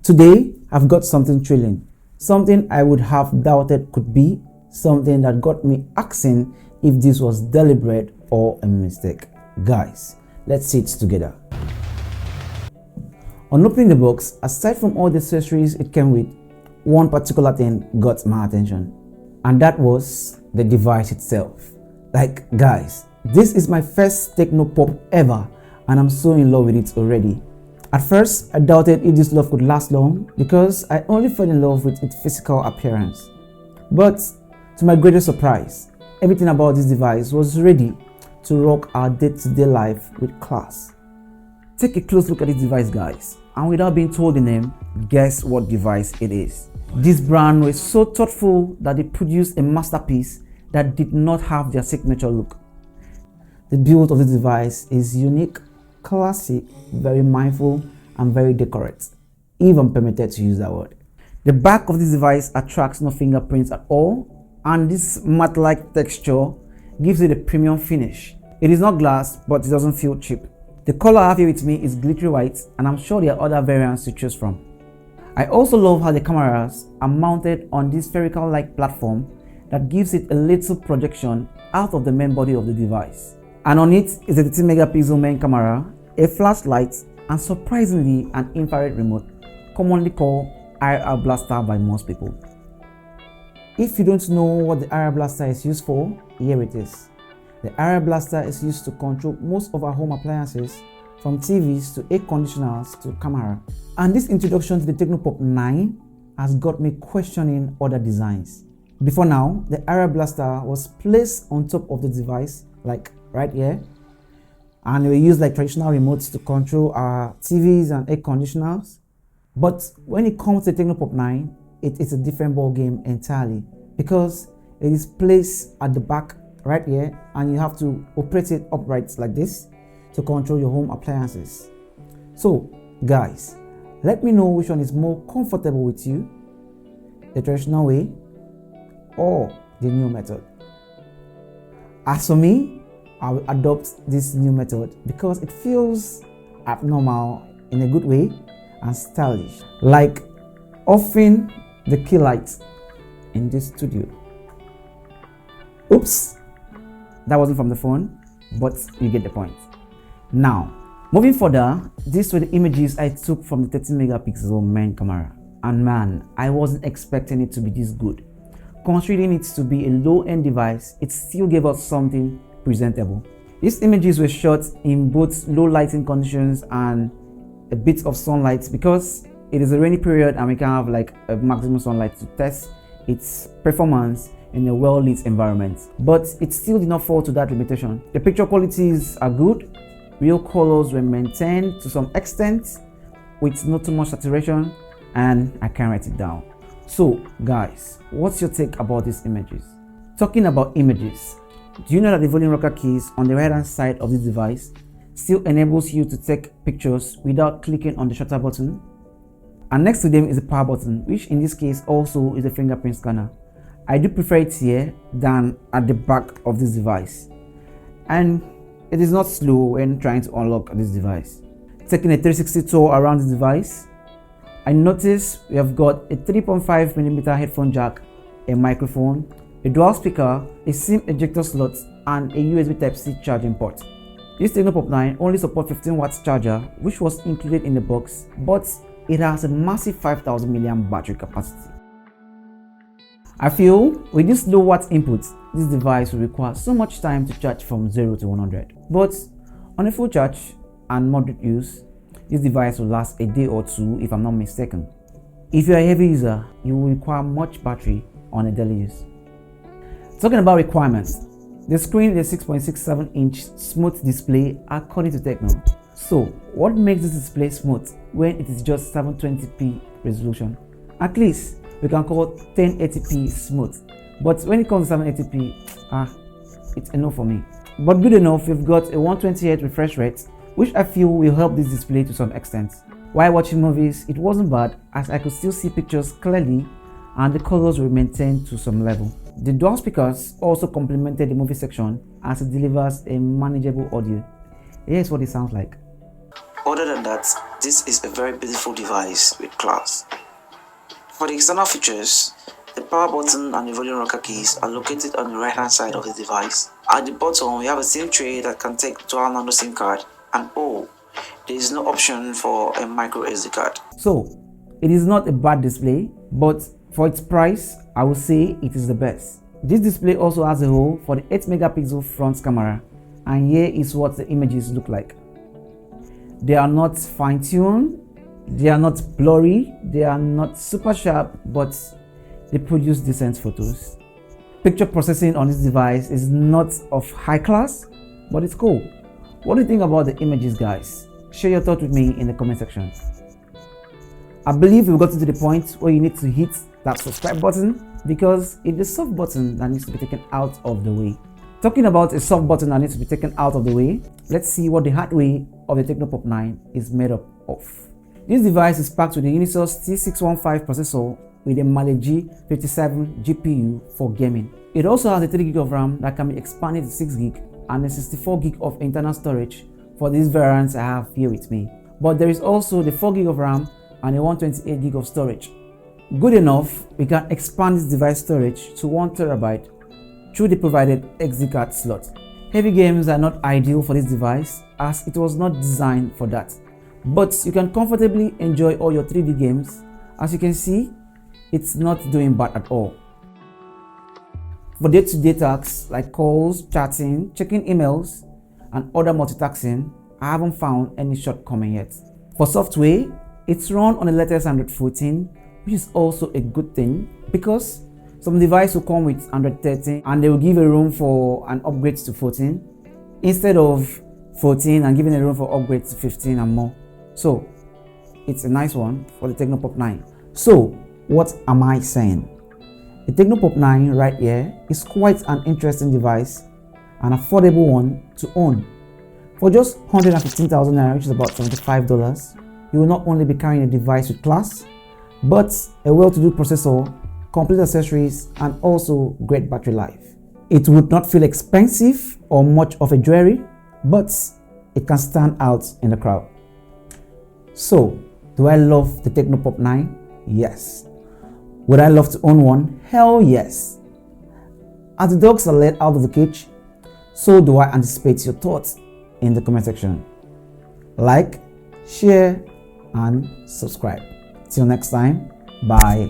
Today, I've got something thrilling, something I would have doubted could be, something that got me asking if this was deliberate or a mistake. Guys, let's see it together. On opening the box, aside from all the accessories it came with, one particular thing got my attention, and that was the device itself. Like, guys, this is my first Tecno Pop ever, and I'm so in love with it already. At first, I doubted if this love could last long because I only fell in love with its physical appearance. But to my greatest surprise, everything about this device was ready to rock our day-to-day life with class. Take a close look at this device, guys, and without being told the name, guess what device it is. This brand was so thoughtful that they produced a masterpiece that did not have their signature look. The build of this device is unique, classic, very mindful, and very decorous, if I'm permitted to use that word. The back of this device attracts no fingerprints at all, and this matte-like texture gives it a premium finish. It is not glass, but it doesn't feel cheap. The color I have here with me is glittery white, and I'm sure there are other variants to choose from. I also love how the cameras are mounted on this spherical-like platform that gives it a little projection out of the main body of the device. And on it is a 13 megapixel main camera, a flashlight, and surprisingly an infrared remote, commonly called IR blaster by most people. If you don't know what the IR blaster is used for, here it is. The IR blaster is used to control most of our home appliances, from TVs to air conditioners to camera. And this introduction to the Tecno Pop 9 has got me questioning other designs. Before now, the IR blaster was placed on top of the device, like right here, and we use like traditional remotes to control our TVs and air conditioners. But when it comes to the Tecno Pop 9, it is a different ball game entirely, because it is placed at the back right here, and you have to operate it upright like this to control your home appliances. So guys, let me know which one is more comfortable with you, the traditional way or the new method. As for me, I will adopt this new method because it feels abnormal in a good way and stylish, like offing the key lights in this studio. Oops, that wasn't from the phone, but you get the point. Now, moving further, these were the images I took from the 13 megapixel main camera, and man, I wasn't expecting it to be this good. Considering it to be a low-end device, it still gave us something presentable. These images were shot in both low lighting conditions and a bit of sunlight because it is a rainy period and we can have like a maximum sunlight to test its performance in a well-lit environment. But it still did not fall to that limitation. The picture qualities are good, real colors were maintained to some extent with not too much saturation, and I can write it down. So guys, what's your take about these images? Talking about images, do you know that the volume rocker keys on the right hand side of this device still enables you to take pictures without clicking on the shutter button? And next to them is the power button, which in this case also is a fingerprint scanner. I do prefer it here than at the back of this device, and it is not slow when trying to unlock this device. Taking a 360 tour around this device, I noticed we have got a 3.5mm headphone jack, a microphone, a dual speaker, a SIM ejector slot, and a USB Type-C charging port. This Tecno Pop 9 only supports 15 watts charger, which was included in the box, but it has a massive 5000 mAh battery capacity. I feel with this low watt input, this device will require so much time to charge from 0 to 100. But on a full charge and moderate use, this device will last a day or two if I'm not mistaken. If you're a heavy user, you will require much battery on a daily use. Talking about requirements, the screen is a 6.67-inch smooth display according to Tecno. So what makes this display smooth when it is just 720p resolution? At least we can call 1080p smooth, but when it comes to 780p, it's enough for me. But good enough, we've got a 128 refresh rate, which I feel will help this display to some extent. While watching movies, it wasn't bad as I could still see pictures clearly and the colors were maintained to some level. The dual speakers also complemented the movie section as it delivers a manageable audio. Here's what it sounds like. Other than that, this is a very beautiful device with class. For the external features, the power button and the volume rocker keys are located on the right hand side of the device. At the bottom, we have a SIM tray that can take dual nano SIM card, and there is no option for a micro SD card. So it is not a bad display, but for its price, I would say it is the best. This display also has a hole for the 8 megapixel front camera, and here is what the images look like. They are not fine-tuned, they are not blurry, they are not super sharp, but they produce decent photos. Picture processing on this device is not of high class, but it's cool. What do you think about the images, guys? Share your thoughts with me in the comment section. I believe we've gotten to the point where you need to hit that subscribe button, because it's the soft button that needs to be taken out of the way. Talking about a soft button that needs to be taken out of the way, let's see what the hardware of the Tecno Pop 9 is made up of. This device is packed with a Unisoc T615 processor with a Mali G57 GPU for gaming. It also has a 3 GB of RAM that can be expanded to 6 GB and a 64 GB of internal storage for these variants I have here with me. But there is also the 4 GB of RAM and a 128 GB of storage. Good enough, we can expand this device storage to 1 TB through the provided SD card slot. Heavy games are not ideal for this device as it was not designed for that. But you can comfortably enjoy all your 3D games. As you can see, it's not doing bad at all. For day-to-day tasks like calls, chatting, checking emails, and other multitasking, I haven't found any shortcoming yet. For software, it's run on the latest Android 14, which is also a good thing because some devices will come with Android 13 and they will give a room for an upgrade to 14 instead of 14 and giving a room for upgrade to 15 and more. So it's a nice one for the Tecno Pop 9. So what am I saying? The Tecno Pop 9 right here is quite an interesting device, an affordable one to own. For just 115,000 naira, which is about $75, you will not only be carrying a device with class, but a well-to-do processor, complete accessories, and also great battery life. It would not feel expensive or much of a jewelry, but it can stand out in the crowd. So, do I love the Tecno Pop 9? Yes. Would I love to own one? Hell yes. As the dogs are let out of the cage, so do I anticipate your thoughts in the comment section. Like, share, and subscribe. Till next time, bye.